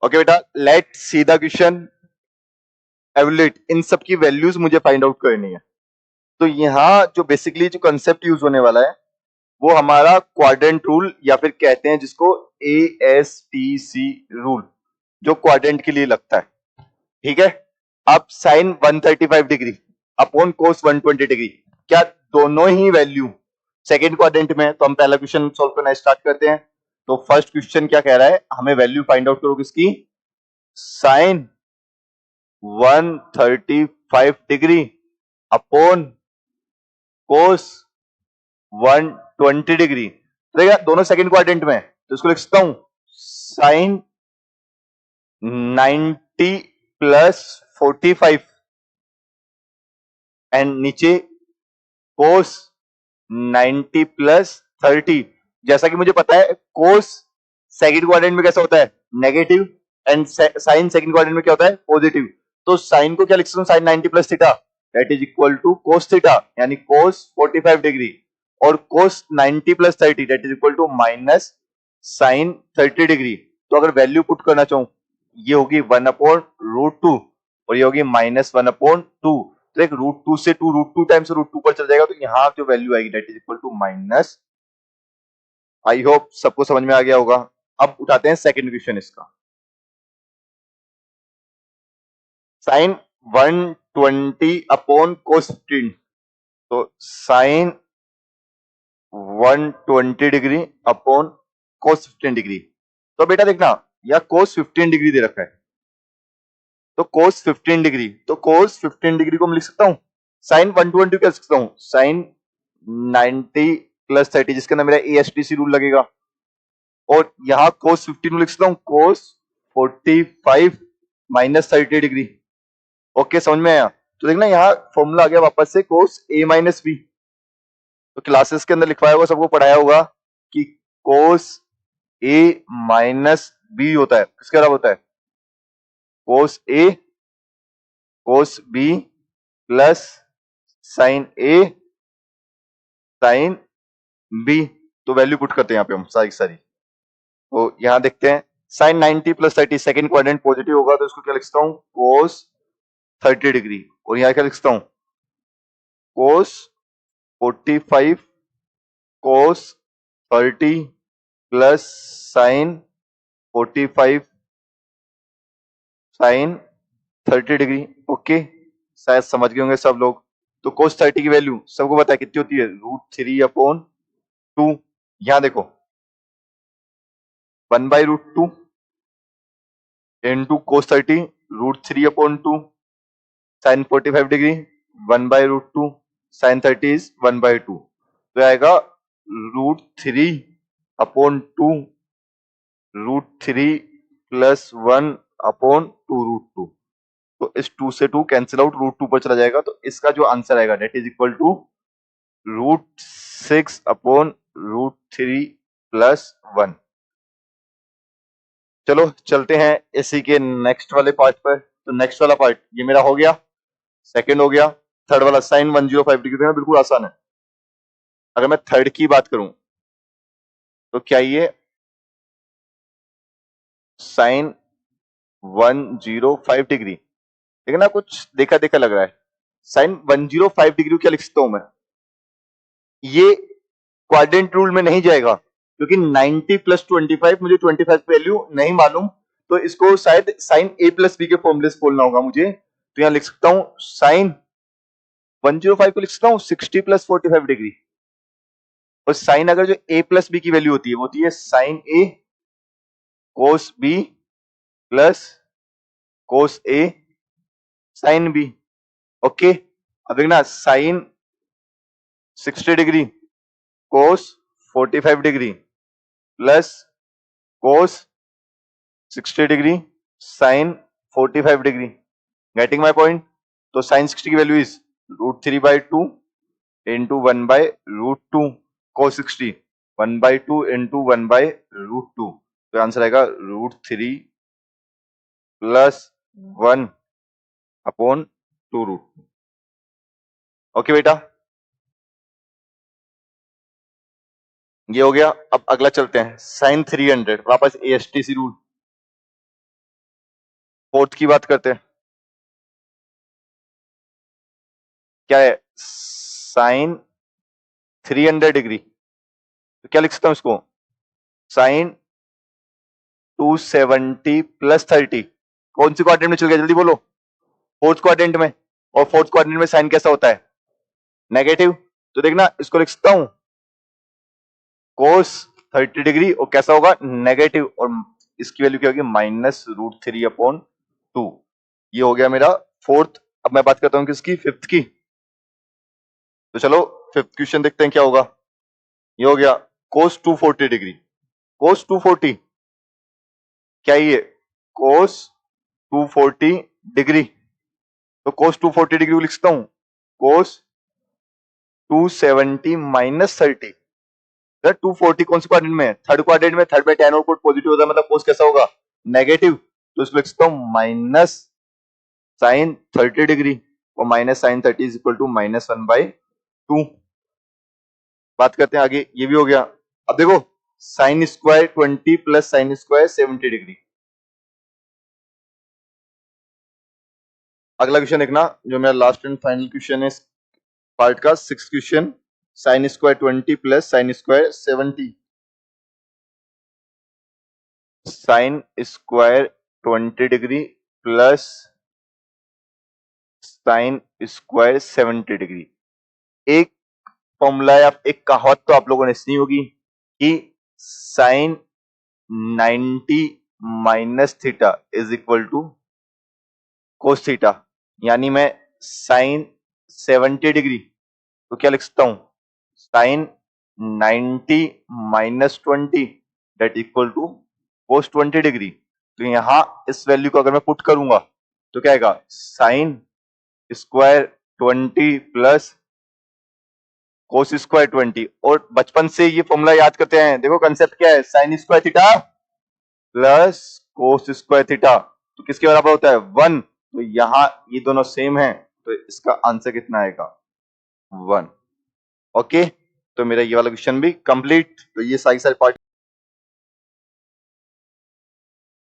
Okay बेटा, let see the question. एवलेट इन सब की वैल्यूज मुझे फाइंड आउट करनी है। तो यहाँ जो बेसिकली जो कंसेप्ट यूज होने वाला है वो हमारा क्वाड्रेंट रूल, या फिर कहते हैं जिसको ASTC रूल, जो क्वाड्रेंट के लिए लगता है। ठीक है। अब sine 135 degree upon cos 120 degree, क्या दोनों ही वैल्यू सेकेंड क्वाड्रेंट में है? तो हम पहला क्वेश्चन सॉल्व करना स्टार्ट करते हैं। तो फर्स्ट क्वेश्चन क्या कह रहा है, हमें वैल्यू फाइंड आउट करो किसकी, sine 135 degree upon cos 120 degree. तो देखिए दोनों सेकंड क्वाड्रेंट में है, तो इसको लिख सकता हूं साइन 90 प्लस 45 एंड नीचे कोस 90 प्लस 30। जैसा कि मुझे पता है कोस सेकंड क्वाड्रेंट में कैसा होता है, negative, and sine second quadrant में क्या होता है, पॉजिटिव। तो साइन को क्या लिख सकता हूं, sine 90 plus theta that is equal to cos theta यानी कोस 45 डिग्री, और cos 90 plus 30 that is equal to minus sine 30 degree. तो अगर वैल्यू पुट करना चाहूं, ये होगी 1/√2 और ये होगी -1/2। तो एक √2 से √2 टाइम्स √2 पर चल जाएगा, तो यहां जो वैल्यू आएगी that is equal to minus. I hope सबको समझ में आ गया होगा। अब उठाते हैं सेकंड क्वेश्चन इसका। साइन 120 अपॉन कोस 15, तो sine 120 degree upon cos 15 degree. तो बेटा देखना, या कोस 15 डिग्री दे रखा है, तो कोस 15 डिग्री, तो कोस 15 डिग्री को मैं लिख सकता हूं साइन 120 क्या लिख सकता हूं, साइन 90 प्लस 30, जिसके अंदर मेरा ASTC रूल लगेगा। और यहां कोस 15 में लिख सकता हूं कोस 45 माइनस 30 डिग्री। ओके, समझ में आया? तो देखना यहाँ फॉर्मूला आ गया वापस से कोस A माइनस बी। तो क्लासेस के अंदर लिखवाया होगा, सबको पढ़ाया होगा कि कोस A माइनस बी होता है, किसके बराबर होता है, cos A cos B plus sine A sine B। तो वैल्यू पुट करते हैं यहाँ पे हम सारी सारी। तो यहां देखते हैं sine 90 plus 30 second quadrant positive होगा, तो इसको क्या लिखता हूं, कोस 30 डिग्री। और यहां क्या लिखता हूं, cos 45 cos 30 plus sine 45 sine 30 degree. Okay, शायद समझ गए होंगे सब लोग। तो कोस 30 की वैल्यू सबको पता है कितनी होती है, √3/2। यहां देखो 1/√2 into cos 30 √3/2 sine 45 degree 1/√2 sine 30 is 1/2। तो आएगा √3/2 √3 प्लस 1/2√2। तो इस 2 से 2 कैंसिल आउट, √2 पर चला जाएगा। तो इसका जो आंसर आएगा that is equal to √6/√3 plus 1। चलो चलते हैं इसी के नेक्स्ट वाले पार्ट पर। तो नेक्स्ट वाला पार्ट ये मेरा हो गया, सेकंड हो गया। थर्ड वाला साइन 105 डिग्री बिल्कुल आसान है। अगर मैं थर्ड की बात करूं तो क्या ये साइन 105 डिग्री, लेकिन ना कुछ देखा देखा लग रहा है। साइन 105 डिग्री क्या लिख सकता हूं मैं, ये क्वाड्रेंट रूल में नहीं जाएगा, क्योंकि 90 प्लस 25 मुझे 25 की वैल्यू नहीं मालूम। तो इसको शायद साइन A प्लस बी के फॉर्मूले से बोलना होगा मुझे। तो यहां लिख सकता हूं साइन 105 को लिख सकता हूं 60 प्लस 45 डिग्री। और साइन अगर जो A प्लस बी की वैल्यू होती है वो होती है sine A cos B plus cos A sine B। Okay, अब देखना sine 60 degree cos 45 degree plus cos 60 degree sine 45 degree. Getting my point? तो साइन 60 की value is √3/2 into 1/√2 cos 60 1/2 into 1/√2। तो आंसर आएगा √3 प्लस 1/2√2। ओके बेटा, ये हो गया। अब अगला चलते हैं साइन 300, वापस ASTC रूल। फोर्थ की बात करते हैं, क्या है, साइन 300 डिग्री, तो क्या लिख सकता हूं इसको, साइन 270 प्लस 30, कौन सी क्वाड्रेंट में चल गया, जल्दी बोलो, फोर्थ क्वाड्रेंट में, और फोर्थ क्वाड्रेंट में साइन कैसा होता है, नेगेटिव, तो देखना इसको लिख सकता हूं कोस 30 डिग्री, और कैसा होगा, नेगेटिव, और इसकी वैल्यू क्या होगी, -√3/2। ये हो गया मेरा फोर्थ। अब मैं बात करता हूं किसकी, फिफ्थ की, तो चलो फिफ्थ क्वेश्चन देखते हैं क्या होगा। ये हो गया कोस 240 डिग्री, कोस 240 क्या ये, कोस 240 डिग्री, तो कोस 240 डिग्री को लिख सकता हूं कोस 270 -30। 240 कौन सी क्वाड्रेंट में है, थर्ड क्वाड्रेंट में, थर्ड में tan आउटपुट पॉजिटिव होता है, मतलब कोस कैसा होगा, नेगेटिव, तो इसको लिख सकता हूं माइनस साइन 30 डिग्री, और minus sine 30 is equal to -1/2। बात करते हैं आगे, ये भी हो गया। अब देखो sine square 20 plus sine square 70 degree, अगला क्वेश्चन देखना जो मेरा लास्ट एंड फाइनल क्वेश्चन है पार्ट का, six question, sine square 20 plus sine square 70, sine square 20 degree plus sine square 70 degree. एक फॉर्मूला है, एक कहावत तो आप लोगों ने सुनी होगी कि sine 90 minus theta is equal to cos theta, यानी मैं साइन 70 डिग्री तो क्या लिख सकता हूं, sine 90 -20 that equal to cos 20 degree. तो यहां इस वैल्यू को अगर मैं पुट करूंगा तो क्या आएगा, sine square 20 plus cos square 20, और बचपन से ये फॉर्मूला याद करते हैं, देखो कंसेप्ट क्या है, sine square theta plus cos square theta तो किसके बराबर होता है, 1, तो यहां ये दोनों सेम है, तो इसका आंसर कितना आएगा, 1। ओके, तो मेरा ये वाला क्वेश्चन भी कंप्लीट। तो ये सारी पार्ट